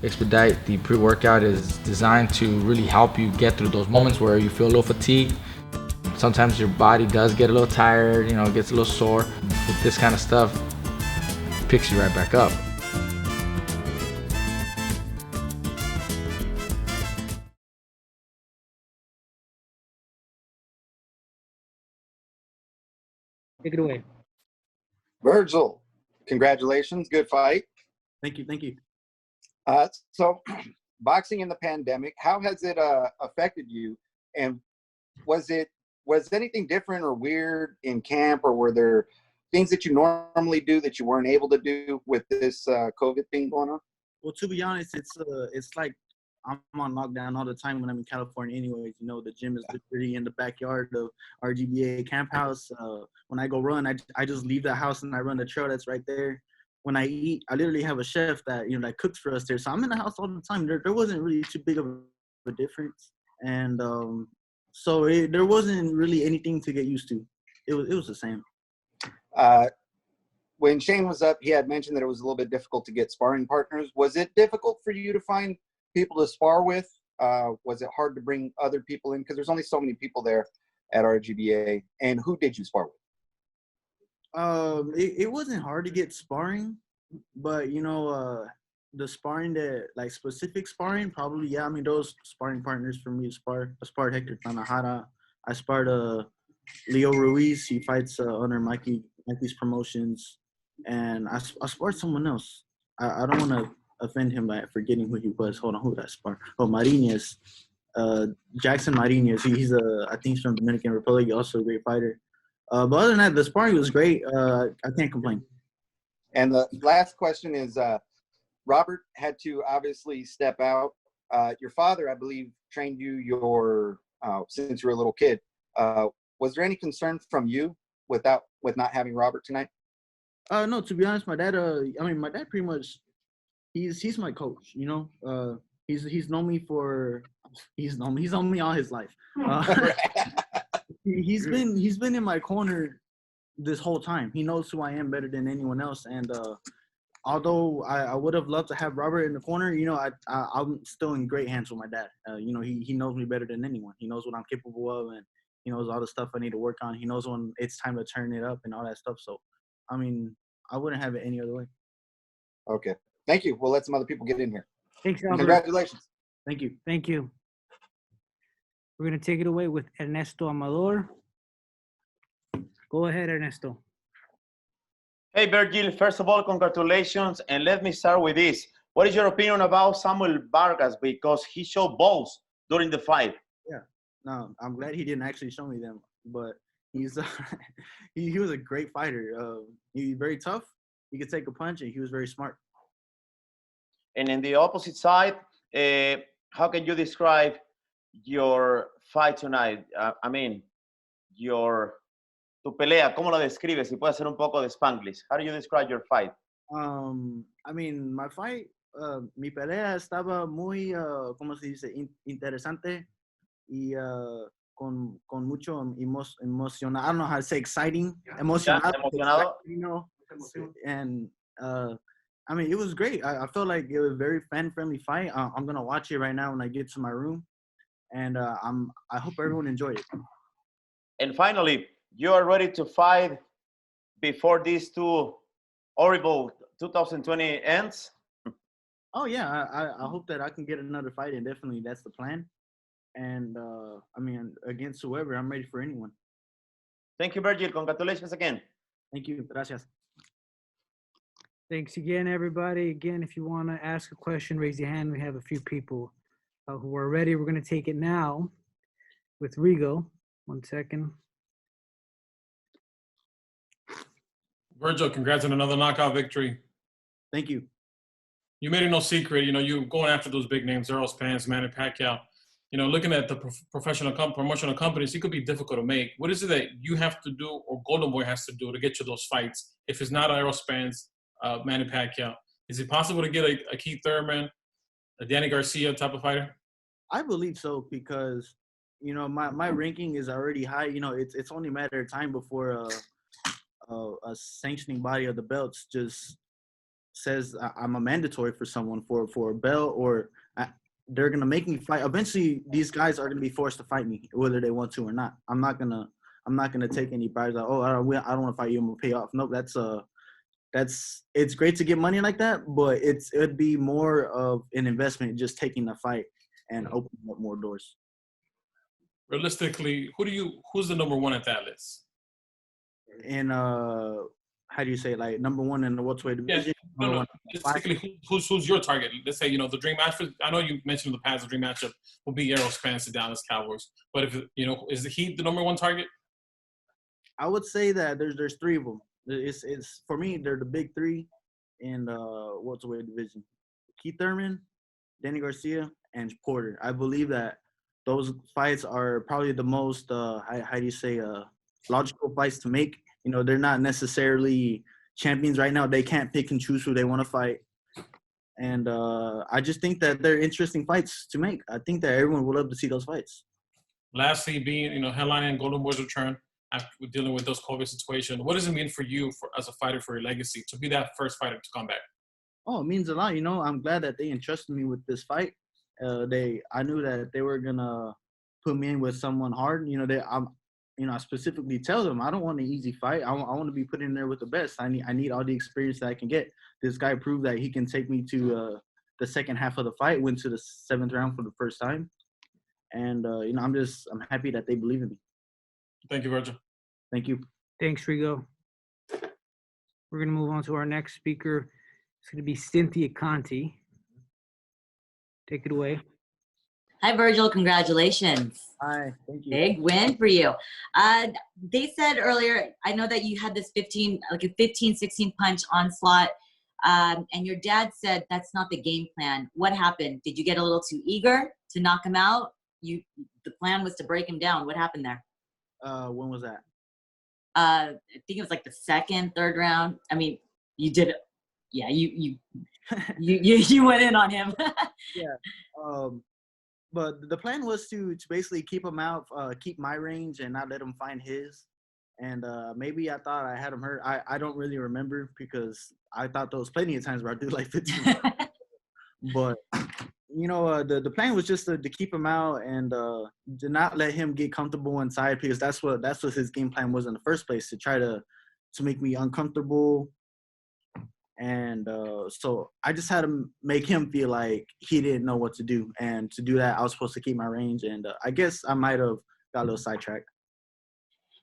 Expedite, the pre-workout, is designed to really help you get through those moments where you feel a little fatigued. Sometimes your body does get a little tired, it gets a little sore. With this kind of stuff, it picks you right back up. Take it away. Vergil, congratulations, good fight. Thank you. So, boxing in the pandemic, how has it affected you? And was anything different or weird in camp, or were there things that you normally do that you weren't able to do with this COVID thing going on? Well, to be honest, it's like I'm on lockdown all the time when I'm in California anyways. The gym is literally in the backyard of RGBA camp house. When I go run, I just leave the house and I run the trail that's right there. When I eat, I literally have a chef that, that cooks for us there. So I'm in the house all the time. There wasn't really too big of a difference. And there wasn't really anything to get used to. It was the same. When Shane was up, he had mentioned that it was a little bit difficult to get sparring partners. Was it difficult for you to find people to spar with? Was it hard to bring other people in? Because there's only so many people there at RGBA. And who did you spar with? It wasn't hard to get sparring, but the sparring that, like, specific sparring, probably, yeah. I mean, those sparring partners for me to spar. I sparred Hector Tanahara. I sparred Leo Ruiz. He fights under Mikey's promotions, and I sparred someone else. I don't want to offend him by forgetting who he was. Hold on, who did I spar? Oh, Marinas. Jackson Marinas. He's I think he's from Dominican Republic. Also a great fighter. But other than that, the sparring was great. I can't complain. And the last question is, Robert had to obviously step out. Your father, I believe, trained you since you were a little kid. Was there any concern from you with not having Robert tonight? No, to be honest, my dad. My dad pretty much, he's my coach. He's known me all his life. He's been in my corner this whole time. He knows who I am better than anyone else. And although I would have loved to have Robert in the corner, I'm still in great hands with my dad. He knows me better than anyone. He knows what I'm capable of, and he knows all the stuff I need to work on. He knows when it's time to turn it up and all that stuff. So, I wouldn't have it any other way. Okay. Thank you. We'll let some other people get in here. Thanks, Albert. Congratulations. Thank you. Thank you. We're going to take it away with Ernesto Amador. Go ahead, Ernesto. Hey, Vergil, first of all, congratulations. And let me start with this. What is your opinion about Samuel Vargas? Because he showed balls during the fight. Yeah. No, I'm glad he didn't actually show me them. But he's he was a great fighter. He's very tough. He could take a punch, and he was very smart. And in the opposite side, how can you describe your fight tonight? Tu pelea, ¿cómo lo describes? Si puedes hacer un poco de Spanglish. How do you describe your fight? My fight, mi pelea estaba muy, ¿cómo se dice? Interesante y con mucho emocionado. I don't know how to say exciting. Emocionado. Emocionado. And it was great. I felt like it was a very fan-friendly fight. I'm gonna watch it right now when I get to my room, and I hope everyone enjoyed it. And finally, you are ready to fight before these two horrible 2020 ends? Oh yeah, I hope that I can get another fight, and definitely that's the plan. And against whoever, I'm ready for anyone. Thank you, Vergil. Congratulations again. Thank you. Gracias. Thanks again, everybody. Again, if you want to ask a question, raise your hand. We have a few people who are ready. We're going to take it now with Rigo. 1 second. Vergil, congrats on another knockout victory. Thank you. You made it no secret. You going after those big names, Errol Spence, Manny Pacquiao. Looking at the promotional companies, it could be difficult to make. What is it that you have to do, or Golden Boy has to do, to get you those fights? If it's not Errol Spence, Manny Pacquiao, is it possible to get a Keith Thurman, a Danny Garcia type of fighter? I believe so, because my ranking is already high. It's only a matter of time before a sanctioning body of the belts just says I'm a mandatory for someone for a belt, or they're gonna make me fight. Eventually, these guys are gonna be forced to fight me, whether they want to or not. I'm not gonna take any prize. Like, oh, I don't want to fight you. I'm gonna pay off. Nope, it's great to get money like that, but it'd be more of an investment just taking the fight and opening up more doors. Realistically, who's the number one at that list? And how do you say, like, number one in the welterweight division? Yeah, no. Realistically, who's your target? Let's say, the dream match. I know you mentioned in the past the dream matchup will be Errol Spence and Dallas Cowboys. But if is he the number one target? I would say that there's three of them. It's for me, they're the big three in the welterweight division: Keith Thurman, Danny Garcia, and Porter. I believe that those fights are probably the most how do you say logical fights to make. They're not necessarily champions right now. They can't pick and choose who they want to fight. And I just think that they're interesting fights to make. I think that everyone would love to see those fights. Lastly, being, headlining Golden Boy's return after dealing with those COVID situations, what does it mean for you as a fighter, for your legacy, to be that first fighter to come back? Oh, it means a lot. I'm glad that they entrusted me with this fight. I knew that they were gonna put me in with someone hard. I specifically tell them I don't want an easy fight. I want to be put in there with the best. I need all the experience that I can get. This guy proved that he can take me to the second half of the fight, went to the 7th round for the first time. And, I'm happy that they believe in me. Thank you, Vergil. Thank you. Thanks, Rigo. We're going to move on to our next speaker. It's going to be Cynthia Conti. Take it away. Hi, Vergil. Congratulations. Hi. Thank you. Big win for you. They said earlier, I know that you had this 15, 16 punch onslaught, and your dad said that's not the game plan. What happened? Did you get a little too eager to knock him out? The plan was to break him down. What happened there? When was that? I think it was like the 2nd, 3rd round. I mean, you did it. Yeah, you went in on him. Yeah. But the plan was to basically keep him out, keep my range, and not let him find his. And maybe I thought I had him hurt. I don't really remember, because I thought there was plenty of times where I did like 15. But, the plan was just to keep him out and to not let him get comfortable inside, because that's what his game plan was in the first place, to try to make me uncomfortable. And so I just had to make him feel like he didn't know what to do. And to do that, I was supposed to keep my range. And I guess I might have got a little sidetracked.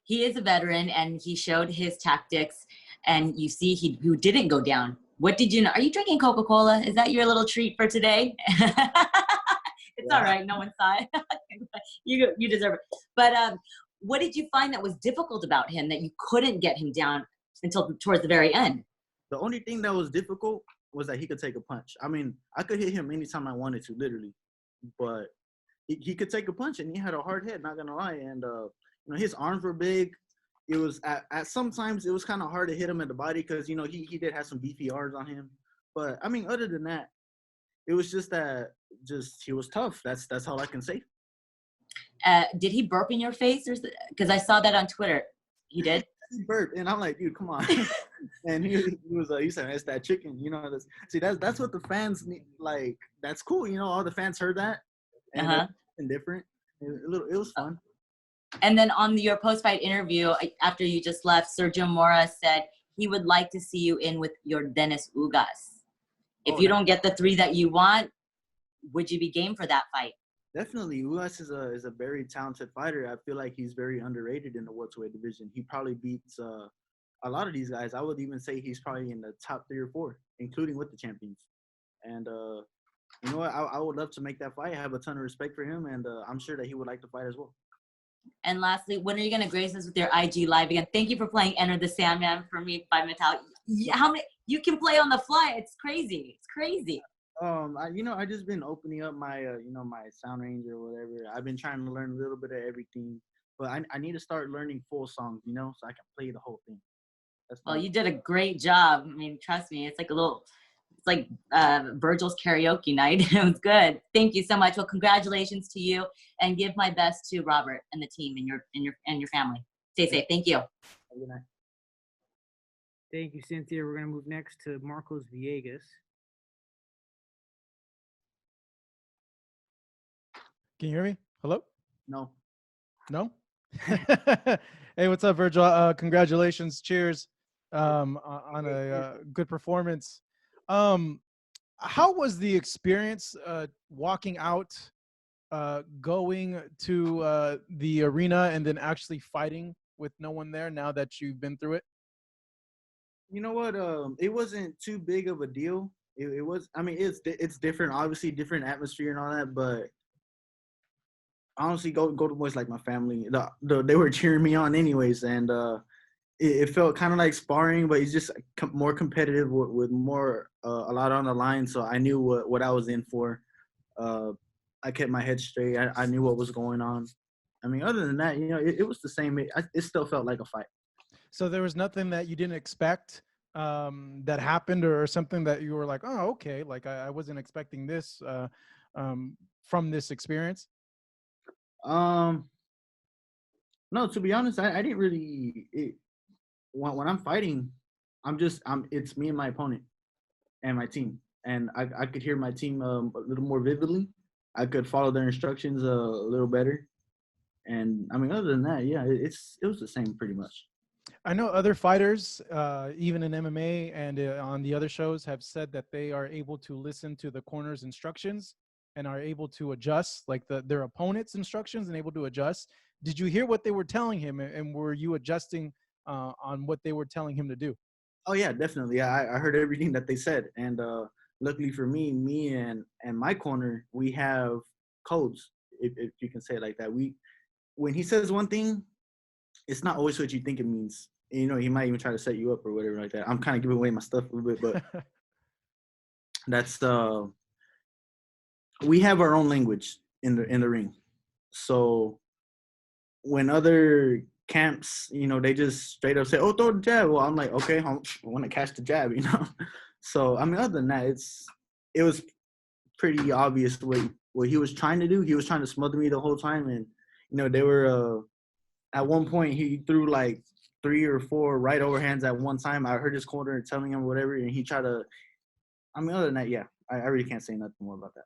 He is a veteran, and he showed his tactics. And you see, he didn't go down. What did you know? Are you drinking Coca-Cola? Is that your little treat for today? It's all right. No one saw it. You deserve it. But what did you find that was difficult about him, that you couldn't get him down until towards the very end? The only thing that was difficult was that he could take a punch. I mean, I could hit him anytime I wanted to, literally. But he could take a punch, and he had a hard head, not going to lie. And, his arms were big. It was at sometimes it was kind of hard to hit him at the body, because, he did have some beefy arms on him. But, I mean, other than that, it was just that he was tough. That's all I can say. Did he burp in your face? Because I saw that on Twitter. He did? He burped, and I'm like, dude, come on. And he said, it's that chicken. That's what the fans need. Like, that's cool. All the fans heard that. And different. It was fun. And then on your post-fight interview, after you just left, Sergio Mora said he would like to see you in with your Dennis Ugas. If you don't get the 3 that you want, would you be game for that fight? Definitely. Ugas is a very talented fighter. I feel like he's very underrated in the welterweight division. He probably beats a lot of these guys. I would even say he's probably in the top 3 or 4, including with the champions. And you know what? I would love to make that fight. I have a ton of respect for him, and I'm sure that he would like to fight as well. And lastly, when are you going to grace us with your IG live again? Thank you for playing Enter the Sandman for me by Metal. How many you can play on the fly? It's crazy. It's crazy. I just been opening up my my sound range or whatever. I've been trying to learn a little bit of everything, but I need to start learning full songs, so I can play the whole thing. Well, you did a great job. I mean, trust me, it's like Vergil's karaoke night. It was good. Thank you so much. Well, congratulations to you, and give my best to Robert and the team and your family. Stay safe. Thank you. Good night. Thank you, Cynthia. We're going to move next to Marcos Villegas. Can you hear me? Hello? No. No? Hey, what's up, Vergil? Congratulations. Cheers on a good performance. How was the experience walking out, going to the arena and then actually fighting with no one there now that you've been through it? You know what? It wasn't too big of a deal. It was. I mean, it's different. Obviously, different atmosphere and all that. But honestly, Golden Boy's like my family. They were cheering me on anyways, and it felt kind of like sparring, but it's just more competitive with more a lot on the line. So I knew what I was in for. I kept my head straight. I knew what was going on. I mean, other than that, it was the same. It still felt like a fight. So there was nothing that you didn't expect that happened, or something that you were like, oh, okay, like I wasn't expecting this from this experience? No, to be honest, I didn't really. When I'm fighting, it's me and my opponent and my team, and I could hear my team a little more vividly. I could follow their instructions a little better, and I mean, other than that, yeah, it was the same pretty much. I know other fighters, even in MMA and on the other shows, have said that they are able to listen to the corner's instructions and are able to adjust, like their opponent's instructions, and able to adjust. Did you hear what they were telling him, and were you adjusting on what they were telling him to do? Oh yeah, definitely. I heard everything that they said, and luckily for me and my corner, we have codes, if you can say it like that. When he says one thing, it's not always what you think it means. He might even try to set you up or whatever like that. I'm kind of giving away my stuff a little bit, but that's we have our own language in the ring. So when other camps, they just straight up say, "Oh, throw the jab." Well, I'm like, okay, I want to catch the jab, So I mean, other than that, it was pretty obvious what he was trying to do. He was trying to smother me the whole time, and they were at one point he threw like 3 or 4 right overhands at one time. I heard his corner telling him whatever, and he tried to. I mean, other than that, yeah, I really can't say nothing more about that.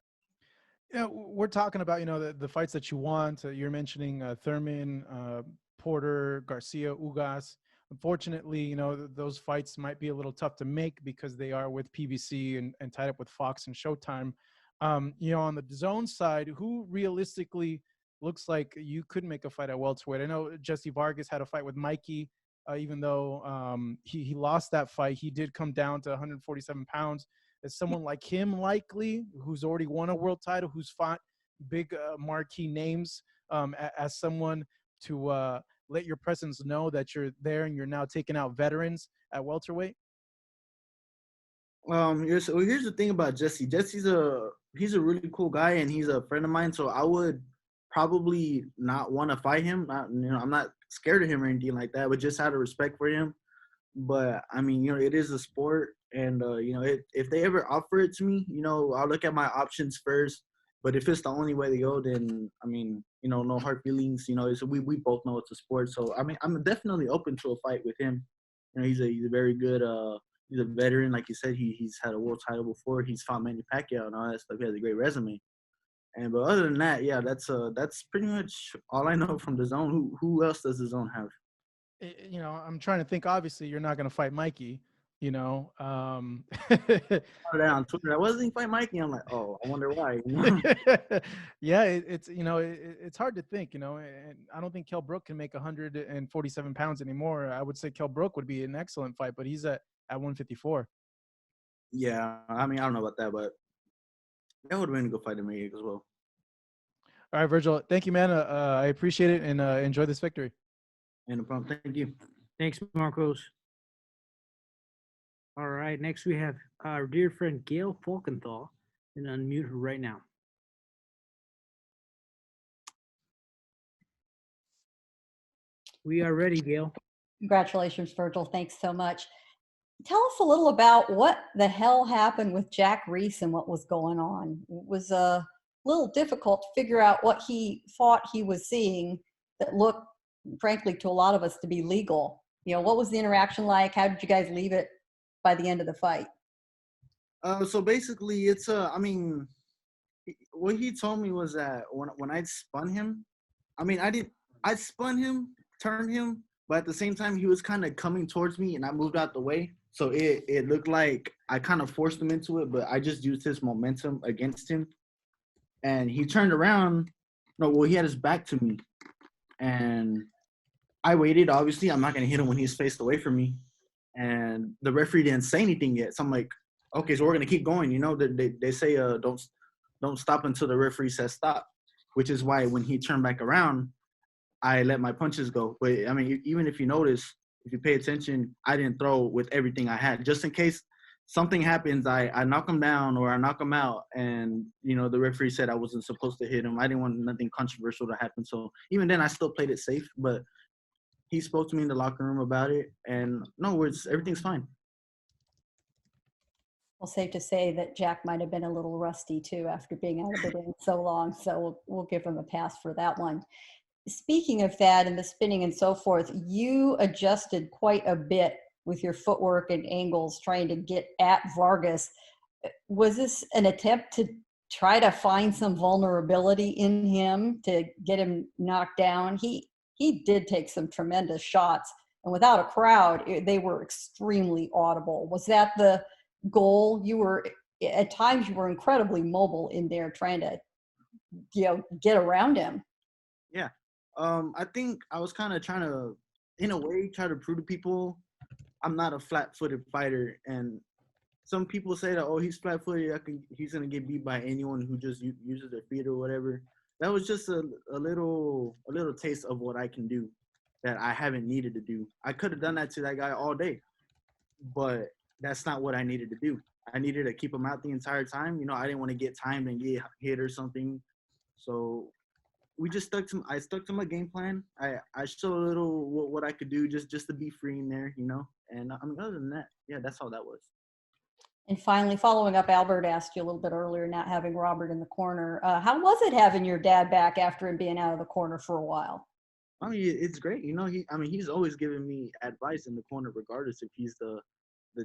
Yeah, we're talking about the fights that you want. You're mentioning Thurman, Porter, Garcia, Ugas. Unfortunately, those fights might be a little tough to make because they are with PBC and tied up with Fox and Showtime. On the DAZN side, who realistically looks like you could make a fight at welterweight? I know Jesse Vargas had a fight with Mikey, even though he lost that fight. He did come down to 147 pounds. Is someone like him likely, who's already won a world title, who's fought big marquee names, as someone to let your presence know that you're there and you're now taking out veterans at welterweight? Here's the thing about Jesse. He's a really cool guy, and he's a friend of mine. So I would probably not want to fight him. I'm not scared of him or anything like that, but just out of respect for him. But I mean, it is a sport, and if they ever offer it to me, I'll look at my options first. But if it's the only way to go, then I mean, no hard feelings. So we both know it's a sport. So I mean, I'm definitely open to a fight with him. He's a very good. He's a veteran, like you said. He's had a world title before. He's fought Manny Pacquiao and all that stuff. He has a great resume. But other than that, yeah, that's pretty much all I know from DAZN. Who else does DAZN have? I'm trying to think. Obviously, you're not going to fight Mikey. On Twitter, I wasn't fight Mikey. I'm like, oh, I wonder why. Yeah, it's hard to think. And I don't think Kell Brook can make 147 pounds anymore. I would say Kell Brook would be an excellent fight, but he's at 154. Yeah, I mean, I don't know about that, but that would have been a good fight to make as well. All right, Vergil, thank you, man. I appreciate it, and enjoy this victory. No problem. Thank you. Thanks, Marcos. All right, next we have our dear friend Gail Falkenthal, and unmute her right now. We are ready, Gail. Congratulations, Vergil. Thanks so much. Tell us a little about what the hell happened with Jack Reese and what was going on. It was a little difficult to figure out what he thought he was seeing that looked, frankly, to a lot of us to be legal. What was the interaction like? How did you guys leave it by the end of the fight? So basically, it's what he told me was that when I spun him, I spun him, turned him, but at the same time he was kind of coming towards me, and I moved out the way, so it looked like I kind of forced him into it, but I just used his momentum against him, and he turned around. No, well, he had his back to me, and I waited. Obviously, I'm not gonna hit him when he's faced away from me, and the referee didn't say anything yet. So I'm like, okay, so we're gonna keep going. They say don't stop until the referee says stop, which is why when he turned back around, I let my punches go. But I mean, even if you notice, if you pay attention, I didn't throw with everything I had, just in case something happens. I knock him down or I knock him out, and the referee said I wasn't supposed to hit him. I didn't want nothing controversial to happen. So even then, I still played it safe. But he spoke to me in the locker room about it, and no, everything's fine. Well, safe to say that Jack might have been a little rusty too after being out of the ring so long. So we'll give him a pass for that one. Speaking of that and the spinning and so forth, you adjusted quite a bit with your footwork and angles trying to get at Vargas. Was this an attempt to try to find some vulnerability in him to get him knocked down? He did take some tremendous shots, and without a crowd, they were extremely audible. Was that the goal? At times you were incredibly mobile in there trying to get around him. Yeah. I think I was kind of trying to, in a way, try to prove to people I'm not a flat-footed fighter. And some people say that, oh, he's flat-footed, he's going to get beat by anyone who just uses their feet or whatever. That was just a little taste of what I can do that I haven't needed to do. I could have done that to that guy all day, but that's not what I needed to do. I needed to keep him out the entire time. I didn't want to get timed and get hit or something. So we just I stuck to my game plan. I showed a little what I could do just to be free in there, And other than that, yeah, that's how that was. And finally, following up, Albert asked you a little bit earlier, not having Robert in the corner. How was it having your dad back after him being out of the corner for a while? I mean, it's great. He's always giving me advice in the corner, regardless if he's the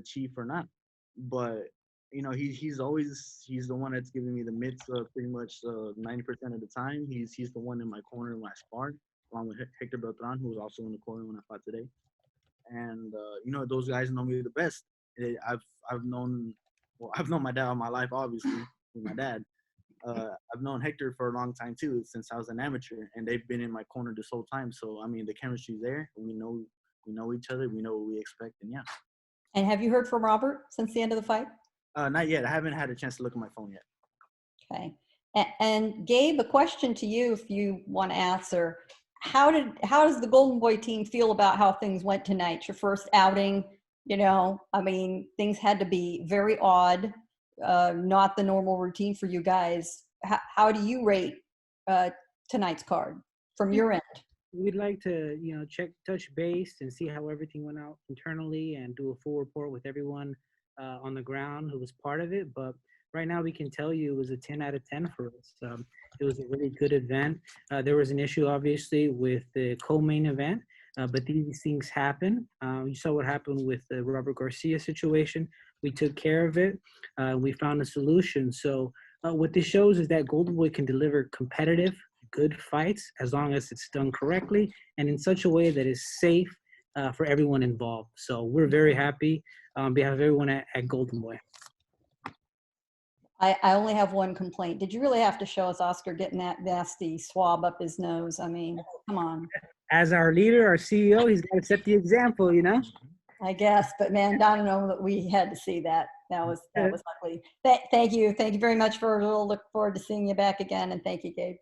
chief or not. But he's the one that's giving me the mitts pretty much 90% of the time. He's the one in my corner when I sparred, along with Hector Beltran, who was also in the corner when I fought today. And those guys know me the best. I've known my dad all my life, obviously, with my dad. I've known Hector for a long time too, since I was an amateur, and they've been in my corner this whole time. So I mean, the chemistry's there. We know each other. We know what we expect, and yeah. And have you heard from Robert since the end of the fight? Not yet. I haven't had a chance to look at my phone yet. Okay. And Gabe, a question to you, if you want to answer. How does the Golden Boy team feel about how things went tonight? Your first outing, things had to be very odd, not the normal routine for you guys. How do you rate tonight's card from your end? We'd like to, touch base and see how everything went out internally and do a full report with everyone on the ground who was part of it. But right now we can tell you it was a 10 out of 10 for us. It was a really good event. There was an issue, obviously, with the co-main event, but these things happen. You saw what happened with the Robert Garcia situation. We took care of it. We found a solution. So what this shows is that Golden Boy can deliver competitive, good fights as long as it's done correctly and in such a way that is safe for everyone involved. So we're very happy on behalf of everyone at Golden Boy. I only have one complaint. Did you really have to show us Oscar getting that nasty swab up his nose? I mean, come on. As our leader, our CEO, he's got to set the example, I guess, but man, I don't know that we had to see that. That was ugly. Thank you very much, Vergil. Look forward to seeing you back again, and thank you, Gabe.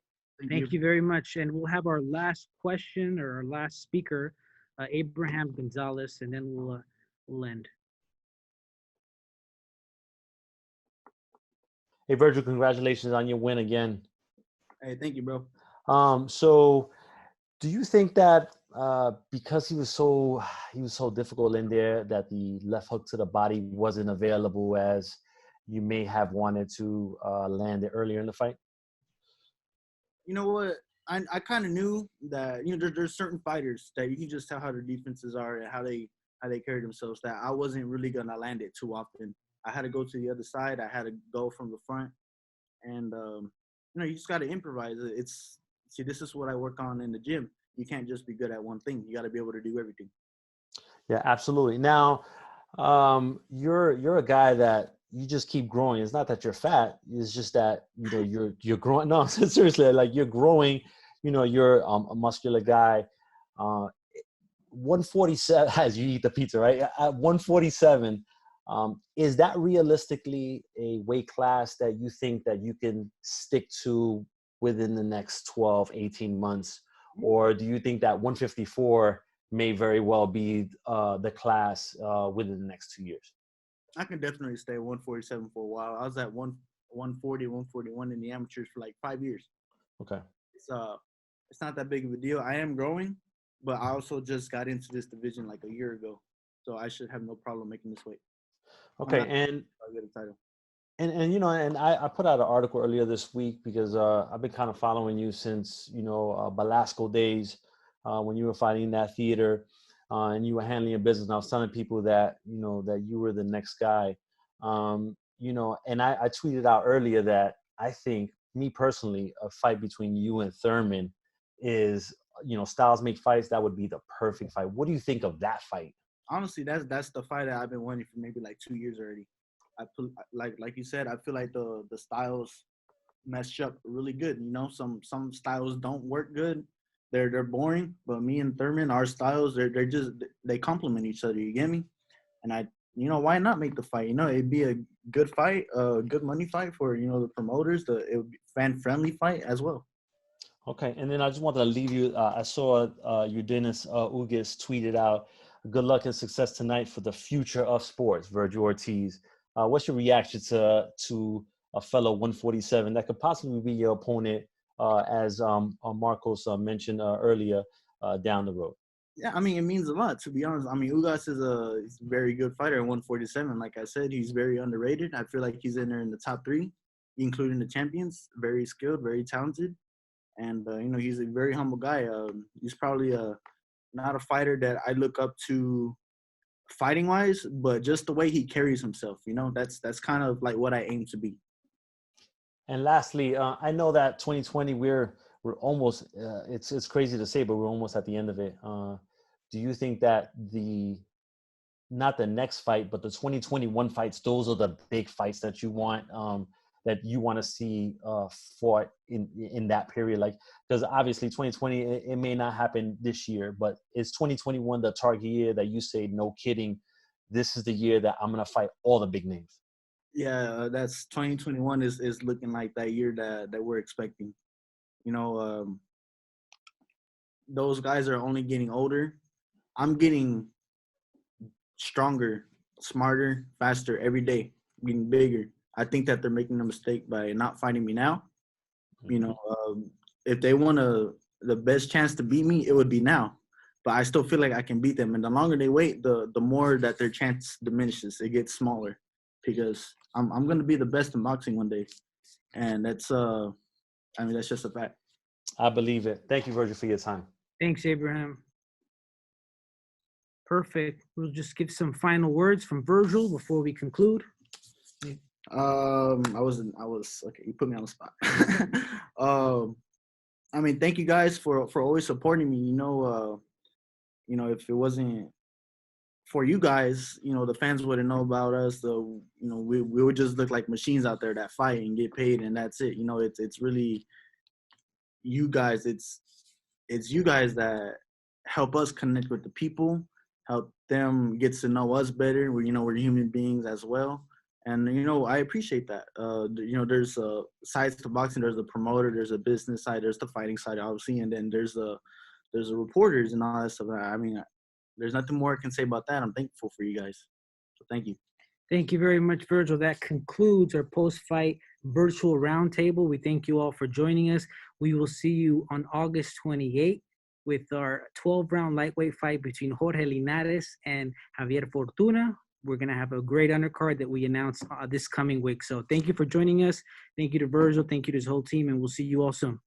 Thank you very much. And we'll have our last question or our last speaker, Abraham Gonzalez, and then we'll end. Hey, Vergil, congratulations on your win again. Hey, thank you, bro. So do you think that because he was so difficult in there that the left hook to the body wasn't available as you may have wanted to land it earlier in the fight? You know what? I kind of knew that, you know, there's certain fighters that you can just tell how their defenses are and how they carry themselves, that I wasn't really going to land it too often. I had to go to the other side. I had to go from the front. And, you know, you just got to improvise. See, this is what I work on in the gym. You can't just be good at one thing. You got to be able to do everything. Yeah, absolutely. Now, you're a guy that you just keep growing. It's not that you're fat. It's just that, you know, you're growing. No, seriously, like you're growing. You know, you're a muscular guy. 147 as you eat the pizza, right? At 147, is that realistically a weight class that you think that you can stick to within the next 12, 18 months? Or do you think that 154 may very well be the class within the next 2 years? I can definitely stay 147 for a while. I was at 140, 141 in the amateurs for like 5 years. Okay. It's not that big of a deal. I am growing, but I also just got into this division like a year ago, so I should have no problem making this weight. Okay, and I'll get a title. And you know, and I put out an article earlier this week because I've been kind of following you since, you know, Belasco days, when you were fighting in that theater, and you were handling your business. And I was telling people that, you know, that you were the next guy, you know, and I tweeted out earlier that I think, me personally, a fight between you and Thurman is, you know, styles make fights. That would be the perfect fight. What do you think of that fight? Honestly, that's the fight that I've been wanting for maybe like 2 years already. Like you said, I feel like the styles match up really good. You know, some styles don't work good. They're boring. But me and Thurman, our styles, they complement each other. You get me? And you know, why not make the fight? You know, it'd be a good fight, a good money fight for, you know, the promoters. It would be fan friendly fight as well. Okay, and then I just wanted to leave you. I saw Dennis Ugis tweeted out, "Good luck and success tonight for the future of sports." Vergil Ortiz. What's your reaction to a fellow 147 that could possibly be your opponent, as Marcos mentioned earlier, down the road? Yeah, I mean, it means a lot, to be honest. I mean, Ugas is a very good fighter at 147. Like I said, he's very underrated. I feel like he's in there in the top 3, including the champions. Very skilled, very talented. And, you know, he's a very humble guy. He's probably not a fighter that I look up to fighting-wise, but just the way he carries himself, you know, that's kind of like what I aim to be. And lastly, I know that 2020, we're almost, it's crazy to say, but we're almost at the end of it. Do you think that not the next fight, but the 2021 fights, those are the big fights that you want, to see fought in that period? Like, because obviously 2020, it may not happen this year, but is 2021 the target year that you say, no kidding, this is the year that I'm going to fight all the big names? Yeah, that's 2021 is looking like that year that we're expecting. You know, those guys are only getting older. I'm getting stronger, smarter, faster every day, getting bigger. I think that they're making a mistake by not fighting me now. You know, if they want the best chance to beat me, it would be now. But I still feel like I can beat them. And the longer they wait, the more that their chance diminishes. It gets smaller, because I'm going to be the best in boxing one day. And that's just a fact. I believe it. Thank you, Vergil, for your time. Thanks, Abraham. Perfect. We'll just give some final words from Vergil before we conclude. I was okay. You put me on the spot. I mean, thank you guys for always supporting me. You know, if it wasn't for you guys, you know, the fans wouldn't know about us. So, you know, we would just look like machines out there that fight and get paid, and that's it. You know, it's really you guys. It's you guys that help us connect with the people, help them get to know us better. We're human beings as well. And, you know, I appreciate that. You know, there's sides to boxing. There's a promoter. There's a business side. There's the fighting side, obviously. And then there's the reporters and all that stuff. I mean, there's nothing more I can say about that. I'm thankful for you guys. So thank you. Thank you very much, Vergil. That concludes our post-fight virtual roundtable. We thank you all for joining us. We will see you on August 28th with our 12-round lightweight fight between Jorge Linares and Javier Fortuna. We're going to have a great undercard that we announce this coming week. So thank you for joining us. Thank you to Vergil. Thank you to his whole team, and we'll see you all soon.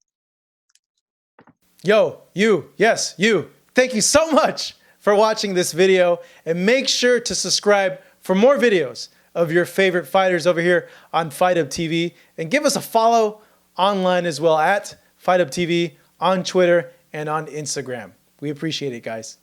Yo, you, yes, you. Thank you so much for watching this video, and make sure to subscribe for more videos of your favorite fighters over here on Fight Up TV, and give us a follow online as well at Fight Up TV on Twitter and on Instagram. We appreciate it, guys.